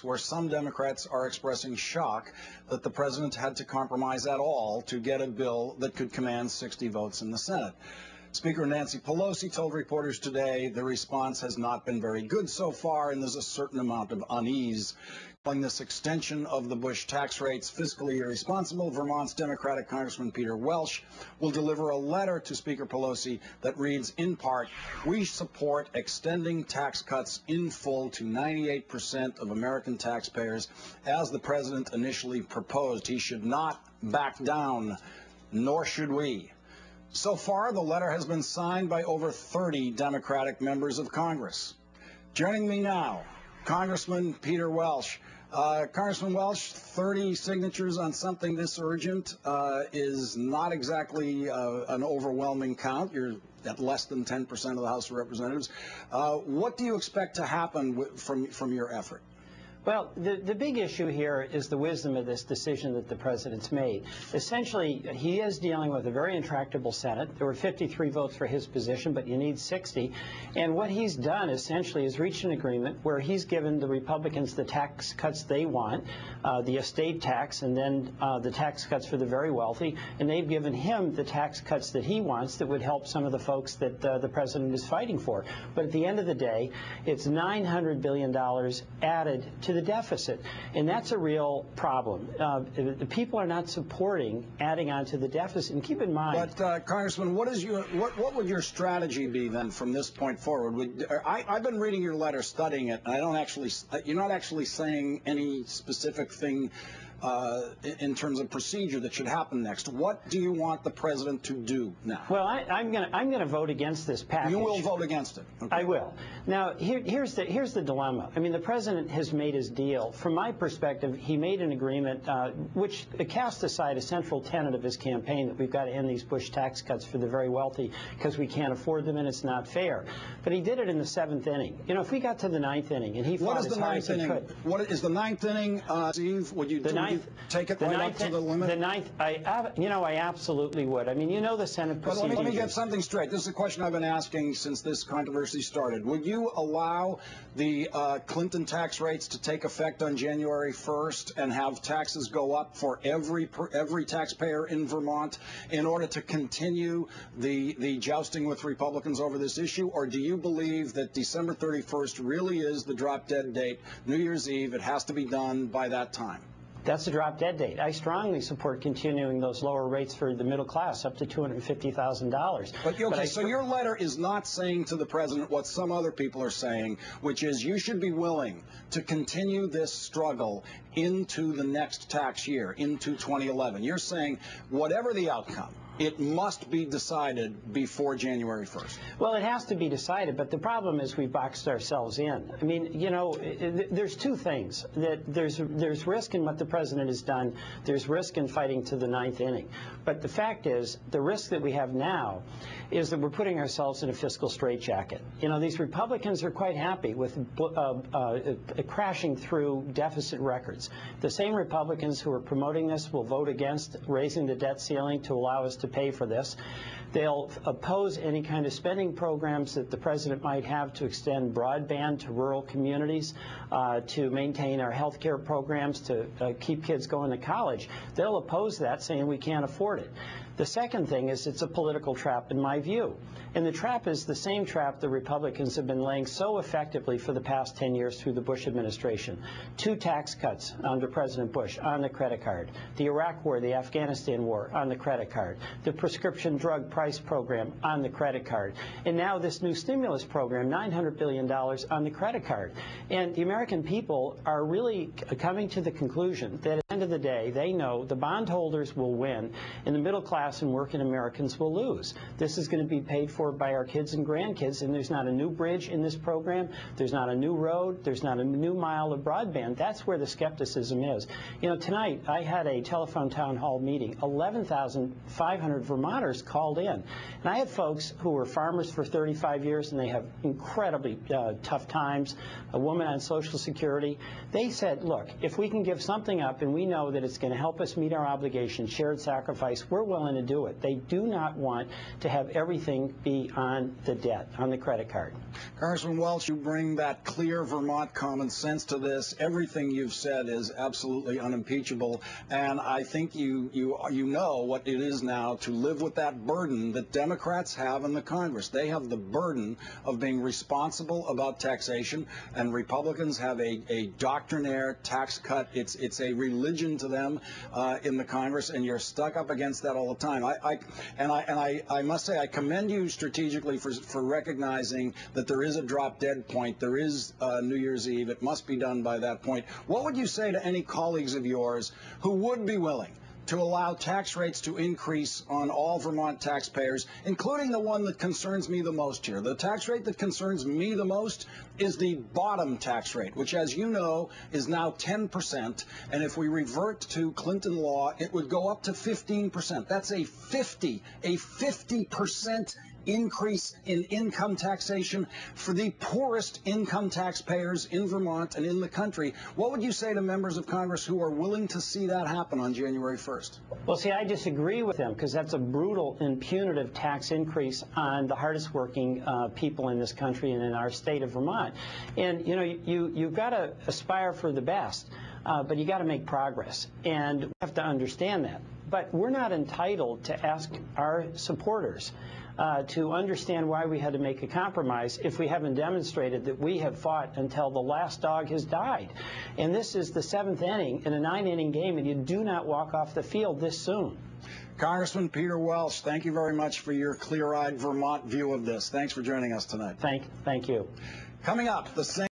where some Democrats are expressing shock that the president had to compromise at all to get a bill that could command 60 votes in the Senate. Speaker Nancy Pelosi told reporters today the response has not been very good so far, and there's a certain amount of unease. Calling this extension of the Bush tax rates fiscally irresponsible, Vermont's Democratic Congressman Peter Welch will deliver a letter to Speaker Pelosi that reads, in part, "We support extending tax cuts in full to 98% of American taxpayers, as the president initially proposed. He should not back down, nor should we." So far, the letter has been signed by over 30 Democratic members of Congress. Joining me now, Congressman Peter Welch. Congressman Welch, 30 signatures on something this urgent is not exactly an overwhelming count. You're at less than 10% of the House of Representatives. What do you expect to happen from your effort? Well, the big issue here is the wisdom of this decision that the president's made. Essentially, he is dealing with a very intractable Senate. There were 53 votes for his position, but you need 60. And what he's done, essentially, is reached an agreement where he's given the Republicans the tax cuts they want, the estate tax, and then the tax cuts for the very wealthy. And they've given him the tax cuts that he wants that would help some of the folks that the president is fighting for. But at the end of the day, it's $900 billion added to the deficit, and that's a real problem. The people are not supporting adding on to the deficit. And keep in mind, but Congressman, what would your strategy be then from this point forward? I've been reading your letter, studying it, and you're not actually saying any specific thing in terms of procedure that should happen next. What do you want the president to do now? Well, I'm going to vote against this package. You will vote against it. Okay. I will. Now, here's the dilemma. I mean, the president has made his deal. From my perspective, he made an agreement which cast aside a central tenet of his campaign that we've got to end these Bush tax cuts for the very wealthy because we can't afford them and it's not fair. But he did it in the 7th inning. You know, if we got to the 9th inning and he fought as hard as he could. What is the 9th inning, Steve? Would you take it right up to the limit? The 9th, I absolutely would. I mean, you know the Senate procedure. But let me get something straight. This is a question I've been asking since this controversy started. Would you allow the Clinton tax rates to take effect on January 1st and have taxes go up for every taxpayer in Vermont in order to continue the jousting with Republicans over this issue? Or do you believe that December 31st really is the drop-dead date, New Year's Eve? It has to be done by that time. That's a drop-dead date. I strongly support continuing those lower rates for the middle class up to $250,000. So your letter is not saying to the president what some other people are saying, which is you should be willing to continue this struggle into the next tax year, into 2011. You're saying whatever the outcome, it must be decided before January 1st. Well, it has to be decided, but the problem is we boxed ourselves in. I mean, you know, there's two things. There's risk in what the president has done. There's risk in fighting to the 9th inning. But the fact is, the risk that we have now is that we're putting ourselves in a fiscal straitjacket. You know, these Republicans are quite happy with crashing through deficit records. The same Republicans who are promoting this will vote against raising the debt ceiling to allow us to pay for this. They'll oppose any kind of spending programs that the president might have to extend broadband to rural communities, to maintain our health care programs, to keep kids going to college. They'll oppose that, saying we can't afford it. The second thing is it's a political trap, in my view. And the trap is the same trap the Republicans have been laying so effectively for the past 10 years through the Bush administration. 2 tax cuts under President Bush on the credit card. The Iraq War, the Afghanistan War on the credit card. The prescription drug price program on the credit card. And now this new stimulus program, $900 billion on the credit card. And the American people are really coming to the conclusion that at the end of the day, they know the bondholders will win and the middle class and working Americans will lose. This is going to be paid for by our kids and grandkids, and there's not a new bridge in this program. There's not a new road. There's not a new mile of broadband. That's where the skepticism is. You know, tonight I had a telephone town hall meeting. 11,500 Vermonters called in. And I had folks who were farmers for 35 years, and they have incredibly tough times, a woman on Social Security. They said, look, if we can give something up and we we know that it's going to help us meet our obligation, shared sacrifice, we're willing to do it. They do not want to have everything be on the debt, on the credit card. Congressman Welch, you bring that clear Vermont common sense to this. Everything you've said is absolutely unimpeachable, and I think you know what it is now to live with that burden that Democrats have in the Congress. They have the burden of being responsible about taxation, and Republicans have a doctrinaire tax cut. It's a religion to them in the Congress, and you're stuck up against that all the time. I must say I commend you strategically for recognizing that there is a drop-dead point. There is New Year's Eve. It must be done by that point. What would you say to any colleagues of yours who would be willing to allow tax rates to increase on all Vermont taxpayers, including the one that concerns me the most here? The tax rate that concerns me the most is the bottom tax rate, which, as you know, is now 10%. And if we revert to Clinton law, it would go up to 15%. That's a 50% increase in income taxation for the poorest income taxpayers in Vermont and in the country. What would you say to members of Congress who are willing to see that happen on January 1st? Well, see, I disagree with them because that's a brutal and punitive tax increase on the hardest working people in this country and in our state of Vermont. And, you know, you've got to aspire for the best, but you got to make progress. And we have to understand that. But we're not entitled to ask our supporters to understand why we had to make a compromise if we haven't demonstrated that we have fought until the last dog has died. And this is the 7th inning in a 9-inning game, and you do not walk off the field this soon. Congressman Peter Welch, thank you very much for your clear-eyed Vermont view of this. Thanks for joining us tonight. Thank you. Coming up, the same